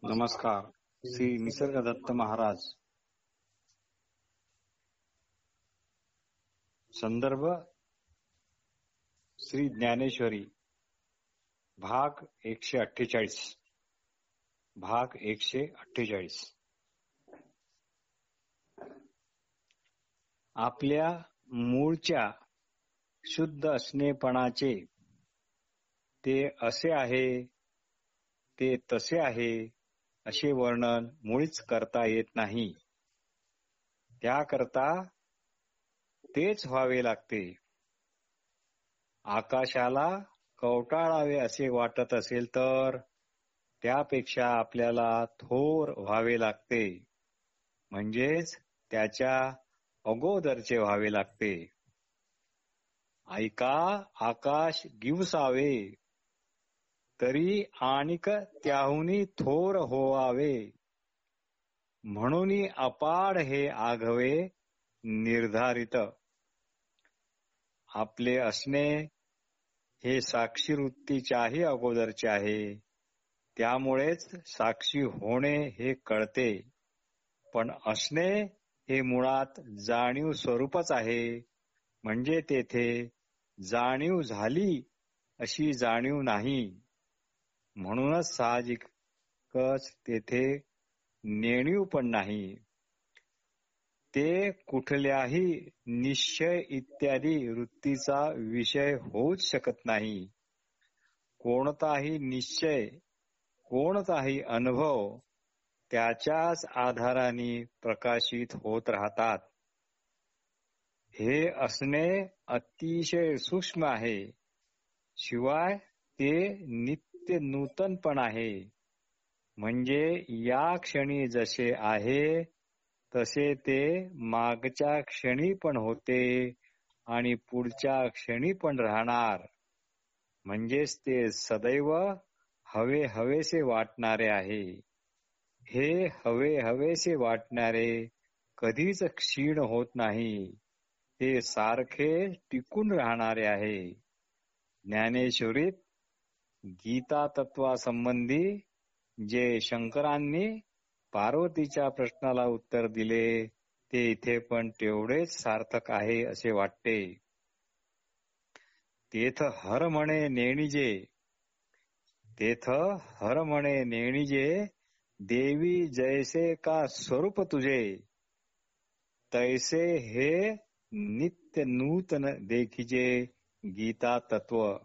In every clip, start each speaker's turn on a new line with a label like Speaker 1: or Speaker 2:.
Speaker 1: नमस्कार. श्री निसर्गदत्त महाराज. संदर्भ श्री ज्ञानेश्वरी, भाग 148. भाग 148. आपल्या मूळच्या शुद्ध असणेपणाचे ते असे आहे, ते तसे आहे असे वर्णन मुळीच करता येत नाही. त्याकरता तेच व्हावे लागते. आकाशाला कवटाळावे असे वाटत असेल तर त्यापेक्षा आपल्याला थोर व्हावे लागते, म्हणजेच त्याच्या अगोदरचे व्हावे लागते. ऐका आकाश गिवसावे, तरी आणिक त्याहुनी थोर होवावे. म्हणून अपाड हे आघवे निर्धारित. आपले असणे हे साक्षी वृत्तीच्याही अगोदरचे आहे. त्यामुळेच साक्षी होणे हे कळते. पण असणे हे मुळात जाणीव स्वरूपच आहे, म्हणजे तेथे जाणीव झाली अशी जाणीव नाही. म्हणूनच साहजिकच तेथे नेणीव पण नाही. ते कुठल्याही निश्चय इत्यादी वृत्तीचा विषय होऊच शकत नाही. कोणताही निश्चय, कोणताही अनुभव त्याच्याच आधाराने प्रकाशित होत राहतात. हे असणे अतिशय सूक्ष्म आहे, शिवाय ते नित्य नूतन पण आहे. म्हणजे या क्षणी जसे आहे तसे ते मागच्या क्षणी पण होते आणि पुढच्या क्षणी पण राहणार. म्हणजेच ते सदैव हवे हवेसे वाटणारे आहे. हे हवे हवेसे वाटणारे कधीच क्षीण होत नाही. ते सारखे टिकून राहणारे आहे. ज्ञानेश्वरीत गीता तत्वासंबंधी जे शंकरांनी पार्वतीच्या प्रश्नाला उत्तर दिले ते इथे पण तेवढेच सार्थक आहे असे वाटते. तेथ हर म्हणे नेणिजे, तेथ हर म्हणे नेणिजे, देवी जैसे का स्वरूप तुझे, तैसे हे नित्य नूतन देखिजे गीता तत्व.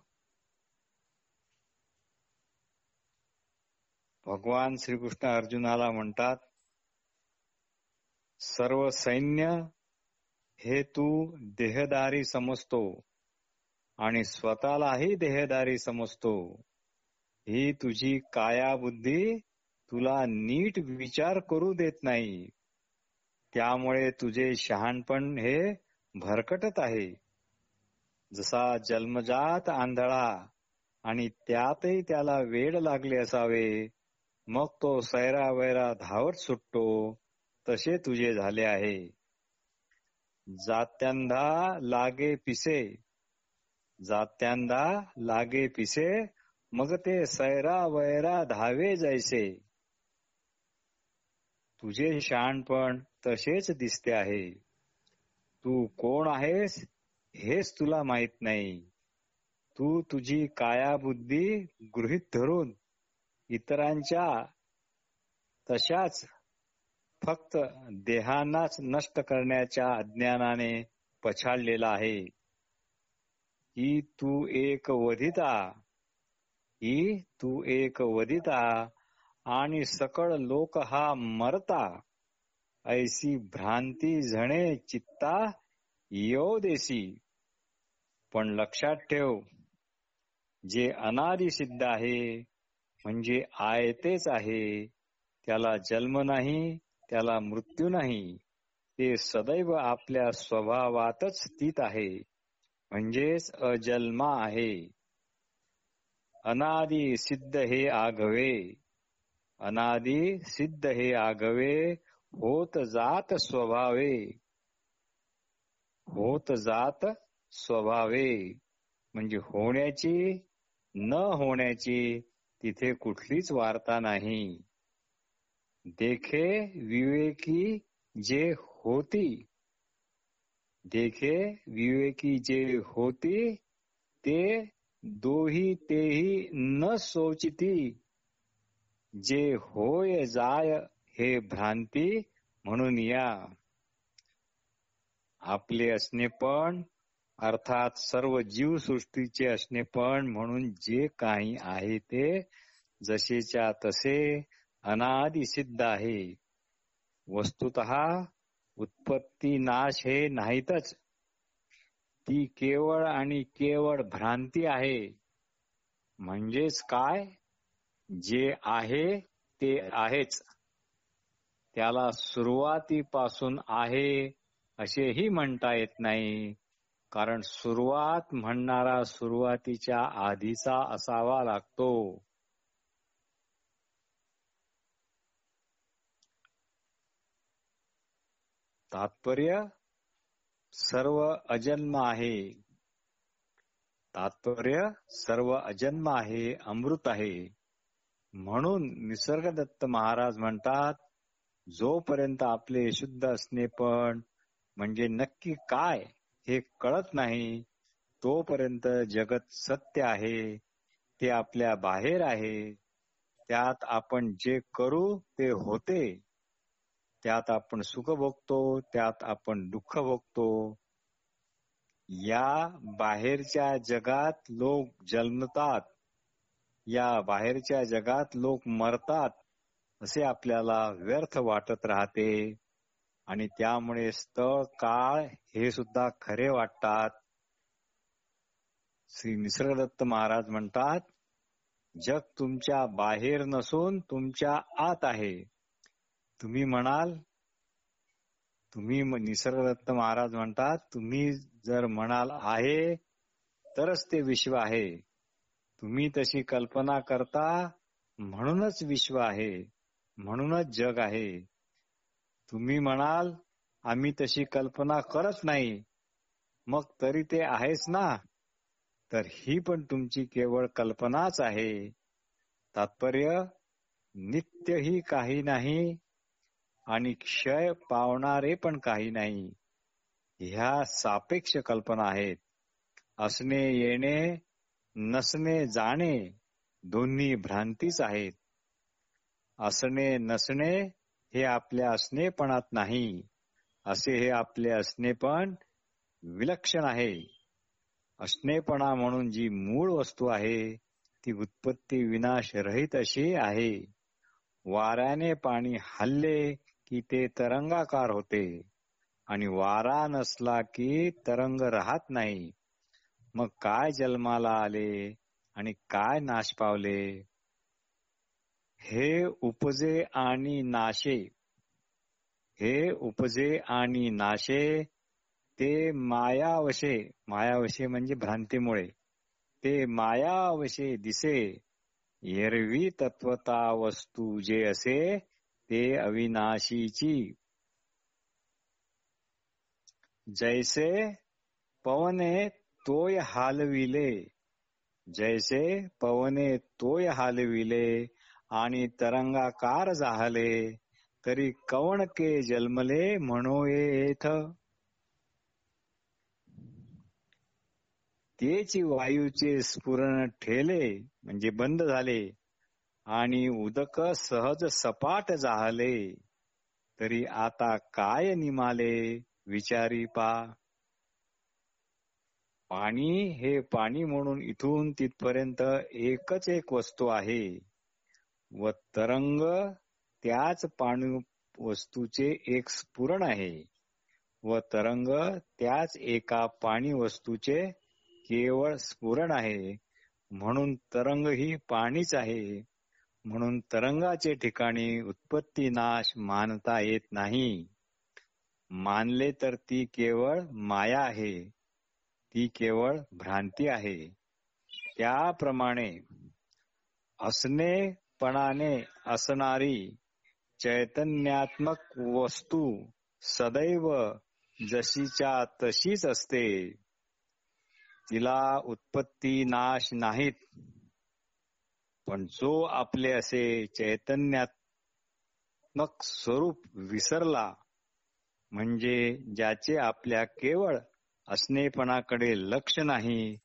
Speaker 1: भगवान श्रीकृष्ण अर्जुनाला म्हणतात, सर्व सैन्य हे तू देहधारी समजतो आणि स्वतःलाही देहधारी समजतो. ही तुझी काया बुद्धी तुला नीट विचार करू देत नाही. त्यामुळे तुझे शहाणपण हे भरकटत आहे. जसा जन्मजात आंधळा आणि त्यातही त्याला वेड लागले असावे, मग तो सैरावैरा धावत सुटतो, तसे तुझे झाले आहे. जात्यांधा लागे पिसे, जात्यांधा लागे पिसे, मग ते सैरावैरा धावे जैसे. तुझे शहाणपण तसेच दिसते आहे. तू कोण आहेस हेच तुला माहित नाही. तू तुझी कायाबुद्धी गृहीत धरून इतरांच्या तशाच फक्त देहांनाच नष्ट करण्याच्या अज्ञानाने पछाडलेला आहे. ही तू एक वधिता, ही तू एक वधिता आणि सकळ लोक हा मरता, ऐसी भ्रांती झणे चित्ता येऊ देसी. पण लक्षात ठेव, जे अनादि सिद्ध आहे म्हणजे आयतेच आहे, त्याला जन्म नाही, त्याला मृत्यू नाही. ते सदैव आपल्या स्वभावातच स्थित आहे, म्हणजेच अजन्मा आहे. अनादि सिद्ध हे आघवे, अनादि सिद्ध हे आघवे, होत जात स्वभावे, होत जात स्वभावे. म्हणजे होण्याची न होण्याची तिथे कुठलीच वार्ता नाही. देखे विवेकी जे होती, देखे विवेकी जे होती, ते दोही तेही न सोचिती, जे होय जाय हे भ्रांती म्हणून या. आपले असणेपण अर्थात सर्व जीवसृष्टीचे असणेपण म्हणून जे काही आहे ते जसेच्या तसे अनादि सिद्ध आहे. वस्तुतः उत्पत्ती नाश हे नाहीतच, ती केवळ आणि केवळ भ्रांती आहे. म्हणजेच काय, जे आहे ते आहेच, त्याला सुरुवातीपासून आहे असेही म्हणता येत नाही, कारण सुरुवात म्हणणारा सुरुवातीच्या आधीचा असावा लागतो. तात्पर्य सर्व अजन्म आहे. तात्पर्य सर्व अजन्म आहे, अमृत आहे. म्हणून निसर्गदत्त महाराज म्हणतात, जोपर्यंत आपले शुद्ध असणेपण म्हणजे नक्की काय हे कळत नाही, तोपर्यंत जगत सत्य आहे, ते आपल्या बाहेर आहे, त्यात आपण जे करू ते होते, त्यात आपण सुख भोगतो, त्यात आपण दुःख भोगतो. या बाहेरच्या जगात लोक जन्मतात, या बाहेरच्या जगात लोक मरतात असे आपल्याला व्यर्थ वाटत राहते आणि त्यामुळे स्थळ काळ हे सुद्धा खरे वाटतात. श्री निसर्गदत्त महाराज म्हणतात, जग तुमच्या बाहेर नसून तुमच्या आत आहे. तुम्ही म्हणाल, तुम्ही निसर्गदत्त महाराज म्हणतात, तुम्ही जर म्हणाल आहे तरच ते विश्व आहे. तुम्ही तशी कल्पना करता म्हणूनच विश्व आहे, म्हणूनच जग आहे. तुम्ही म्हणाल आम्ही तशी कल्पना करत नाही, मग तरी ते आहेच ना, तर ही पण तुमची केवळ कल्पनाच आहे. तात्पर्य नित्यही काही नाही आणि क्षय पावणारे पण काही नाही. ह्या सापेक्ष कल्पना आहेत. असणे येणे, नसणे जाणे दोन्ही भ्रांतीच आहेत. असणे नसणे हे आपल्या असणेपणात नाही, असे हे आपले असणेपण विलक्षण आहे. असणेपणा म्हणून जी मूळ वस्तू आहे ती उत्पत्ती विनाश रहित अशी आहे. वाऱ्याने पाणी हलले की ते तरंगाकार होते आणि वारा नसला की तरंग राहत नाही. मग काय जन्माला आले आणि काय नाश पावले? हे उपजे आणि नाशे, हे उपजे आणि नाशे ते मायावशे, मायावशे म्हणजे भ्रांतीमुळे, ते मायावशे दिसे. एरवी तत्वता वस्तू जे असे ते अविनाशीची. जैसे पवने तोय हालविले, जैसे पवने तोय हालविले आणि तरंगाकार झाले, तरी कवण के जन्मले म्हणो येथ. तेची वायूचे स्फुरण ठेले म्हणजे बंद झाले आणि उदक सहज सपाट झाले, तरी आता काय निमाले विचारी पा. पाणी हे पाणी म्हणून इथून तिथपर्यंत एकच एक वस्तू आहे व तरंग त्याच पाणी वस्तूचे एक स्फुरण आहे व तरंग त्याच एका पाणी वस्तूचे केवळ स्फुरण आहे. म्हणून तरंग ही पाणीच आहे. म्हणून तरंगाचे ठिकाणी उत्पत्ती नाश मानता येत नाही. मानले तर ती केवळ माया आहे, ती केवळ भ्रांती आहे. त्याप्रमाणे असणेपणाने असणारी चैतन्यात्मक वस्तू सदैव जशीच्या तशीच असते. तिला उत्पत्ती नाश नाहीत. पण जो आपले असे चैतन्यात चैतन्यात्मक स्वरूप विसरला म्हणजे ज्याचे आपल्या केवळ असणेपणाकडे लक्ष नाही,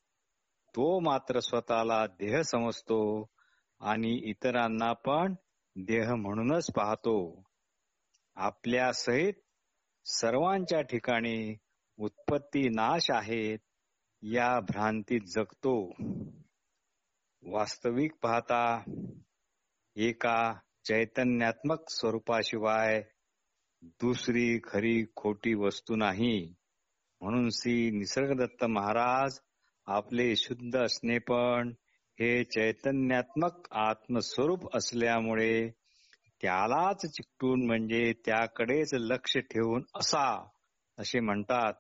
Speaker 1: तो मात्र स्वतःला देह समजतो आणि इतरांना पण देह म्हणूनच पाहतो. आपल्या सहित सर्वांच्या ठिकाणी उत्पत्ती नाश आहेत या भ्रांतीत जगतो. वास्तविक पाहता एका चैतन्यात्मक स्वरूपाशिवाय दुसरी खरी खोटी वस्तू नाही. म्हणून श्री निसर्गदत्त महाराज आपले शुद्ध असणेपण हे चैतन्यात्मक आत्मस्वरूप असल्यामुळे त्यालाच चिकटून म्हणजे त्याकडेच लक्ष ठेवून असा असे म्हणतात.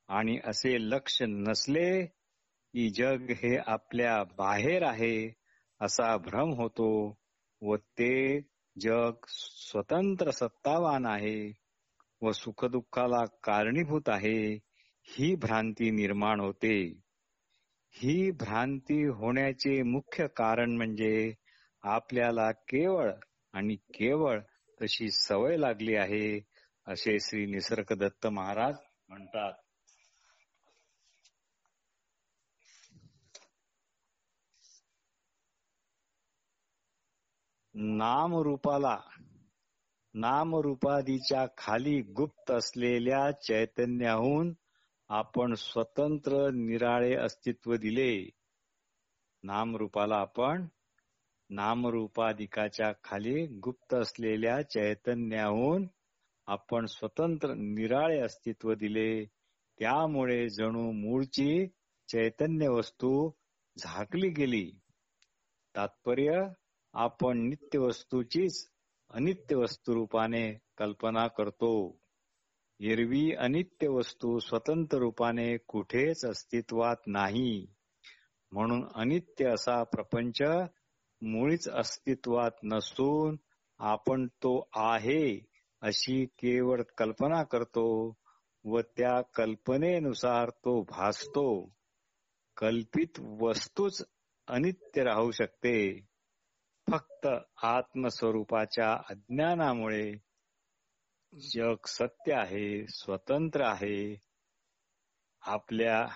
Speaker 1: आणि असे लक्ष नसले की जग हे आपल्या बाहेर आहे असा भ्रम होतो व ते जग स्वतंत्र सत्तावान आहे व सुखदुःखाला कारणीभूत आहे ही भ्रांती निर्माण होते. ही भ्रांती होण्याचे मुख्य कारण म्हणजे आपल्याला केवळ आणि केवळ तशी सवय लागली आहे असे श्री निसर्गदत्त महाराज म्हणतात. नामरूपादीच्या खाली गुप्त असलेल्या चैतन्याहून आपण स्वतंत्र निराळे अस्तित्व दिले. नामरूपाला आपण नामरूपाधिकाच्या खाली गुप्त असलेल्या चैतन्याहून आपण स्वतंत्र निराळे अस्तित्व दिले. त्यामुळे जणू मूळची चैतन्य वस्तू झाकली गेली. तात्पर्य आपण नित्य वस्तूचीच अनित्य वस्तू रूपाने कल्पना करतो. एरवी अनित्य वस्तू स्वतंत्र रूपाने कुठेच अस्तित्वात नाही. म्हणून अनित्य असा प्रपंच मुळीच अस्तित्वात नसून आपण तो आहे अशी केवळ कल्पना करतो व त्या कल्पनेनुसार तो भासतो. कल्पित वस्तूच अनित्य राहू शकते. फक्त आत्मस्वरूपाच्या अज्ञानामुळे जग सत्य आहे, स्वतंत्र आहे, आपल्या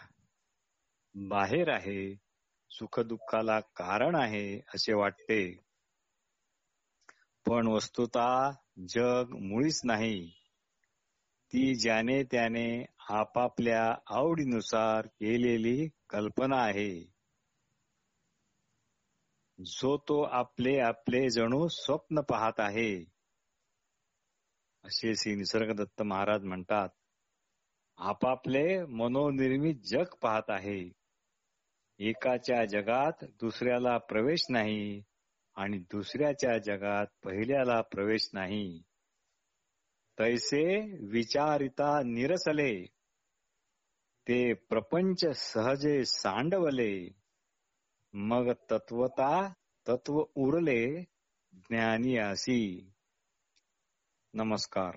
Speaker 1: बाहेर आहे, सुखदुःखाला कारण आहे असे वाटते. पण वस्तुतः जग मुळीच नाही. ती ज्याने त्याने आपापल्या आवडीनुसार केलेली कल्पना आहे. जो तो आपले आपले जणू स्वप्न पाहत आहे असे श्री निसर्गदत्त महाराज म्हणतात. आपापले मनोनिर्मित जग पाहत आहे. एकाच्या जगात दुसऱ्याला प्रवेश नाही आणि दुसऱ्याच्या जगात पहिल्याला प्रवेश नाही. तैसे विचारिता निरसले ते प्रपंच सहजे सांडवले. मग तत्वता तत्व उरले ज्ञानी असी. नमस्कार.